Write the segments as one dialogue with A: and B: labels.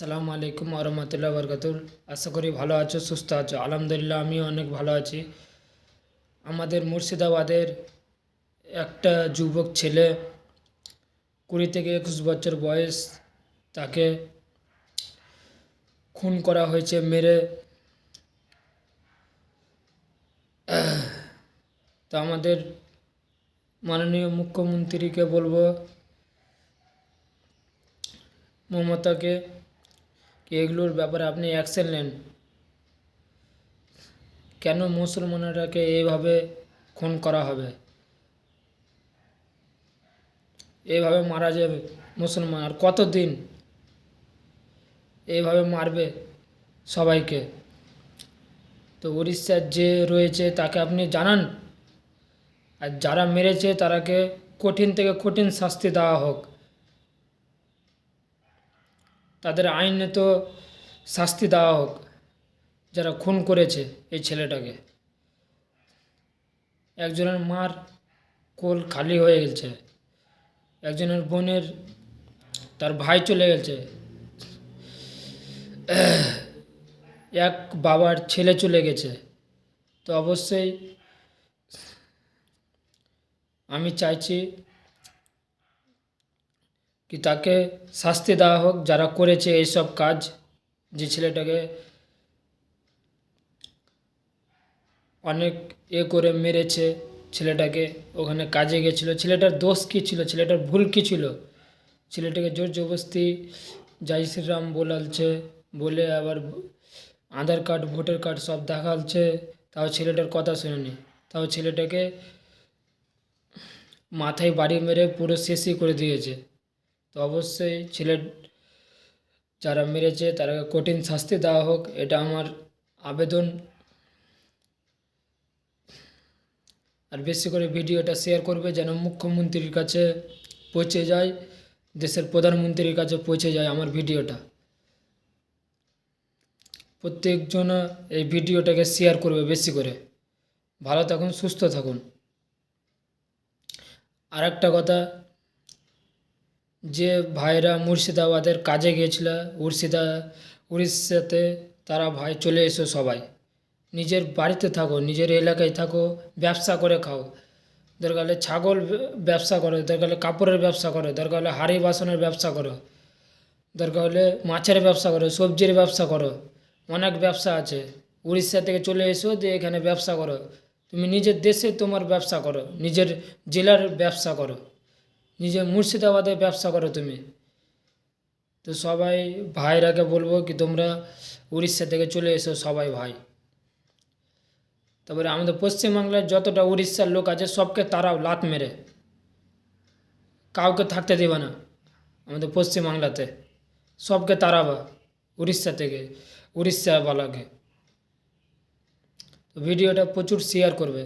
A: আসসালামু আলাইকুম আরহামতুল্লাহ বরকাতুল। আশা করি ভালো আছো, সুস্থ আছো। আলহামদুলিল্লাহ আমিও অনেক ভালো আছি। আমাদের মুর্শিদাবাদের একটা যুবক ছেলে 20 থেকে 21 বছর বয়স, তাকে খুন করা হয়েছে মেরে। তো আমাদের মাননীয় মুখ্যমন্ত্রীকে বলবো, মমতাকে, কি এগুলোর ব্যাপারে আপনি অ্যাকশন নেন। কেন মুসলমানরাকে এইভাবে খুন করা হবে, এইভাবে মারা যাবে মুসলমান? আর কতদিন এইভাবে মারবে সবাইকে? তো উড়িষ্যার যে রয়েছে তাকে আপনি জানান, আর যারা মেরেছে তারাকে কঠিন থেকে কঠিন শাস্তি দেওয়া হোক। তাদের আইনে তো শাস্তি দেওয়া হোক, যারা খুন করেছে এই ছেলেটাকে। একজনের মার কোল খালি হয়ে গেছে, একজনের বোনের তার ভাই চলে গেছে, এক বাবার ছেলে চলে গেছে। তো অবশ্যই আমি চাইছি কি তাকে শাস্তি দেওয়া হোক, যারা করেছে এইসব কাজ। যে ছেলেটাকে অনেক করে মেরেছে, ছেলেটাকে ওখানে কাজে গেছিলো, ছেলেটার দোষ কী ছিল, ছেলেটার ভুল কী ছিল? ছেলেটাকে জোর জবরদস্তি জয় শ্রীরাম বলালছে, বলে আবার আধার কার্ড ভোটার কার্ড সব দেখালছে, তাও ছেলেটার কথা শুনেনি। তাও ছেলেটাকে মাথায় বাড়ি মেরে পুরো শেষই করে দিয়েছে। তো অবশ্যই যারা মেরেছে তারাকে কঠিন শাস্তি দেওয়া হোক, এটা আমার আবেদন। আর বেশি করে ভিডিওটা শেয়ার করবে, যেন মুখ্যমন্ত্রীর কাছে পৌঁছে যায়, দেশের প্রধানমন্ত্রীর কাছে পৌঁছে যায় আমার ভিডিওটা। প্রত্যেকজন এই ভিডিওটাকে শেয়ার করবে বেশি করে। ভালো থাকুন, সুস্থ থাকুন। আর একটা কথা, যে ভাইরা মুর্শিদাবাদের কাজে গিয়েছিল উড়িষ্যাতে, তারা ভাই চলে এসো সবাই। নিজের বাড়িতে থাকো, নিজের এলাকায় থাকো, ব্যবসা করে খাও। দরকার হলে ছাগল ব্যবসা করো, দরকার হলে কাপড়ের ব্যবসা করো, দরকার হলে হাঁড়ি বাসনের ব্যবসা করো, দরকার হলে মাছের ব্যবসা করো, সবজির ব্যবসা করো। অনেক ব্যবসা আছে। উড়িষ্যা থেকে চলে এসো, দিয়ে এখানে ব্যবসা করো। তুমি নিজের দেশে তোমার ব্যবসা করো, নিজের জেলার ব্যবসা করো, নিজের মুর্শিদাবাদে ব্যবসা করো তুমি। তো সবাই ভাইরাকে বলবো কি তোমরা উড়িষ্যা থেকে চলে এসো সবাই ভাই। তারপরে আমাদের পশ্চিমবাংলায় যতটা উড়িষ্যার লোক আছে সবকে তারাও লাত মেরে, কাউকে থাকতে দেবে না আমাদের পশ্চিমবাংলাতে। সবকে তাড়াবা উড়িষ্যা থেকে, উড়িষ্যাওয়ালাকে। তো ভিডিওটা প্রচুর শেয়ার করবে,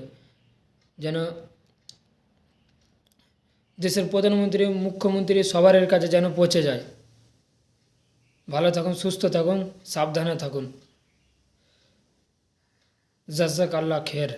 A: যেন দেশের প্রধানমন্ত্রী, মুখ্যমন্ত্রী সবার কাছে যেন পৌঁছে যায়। ভালো থাকুন, সুস্থ থাকুন, সাবধানে থাকুন। জাযাক আল্লাহ খের।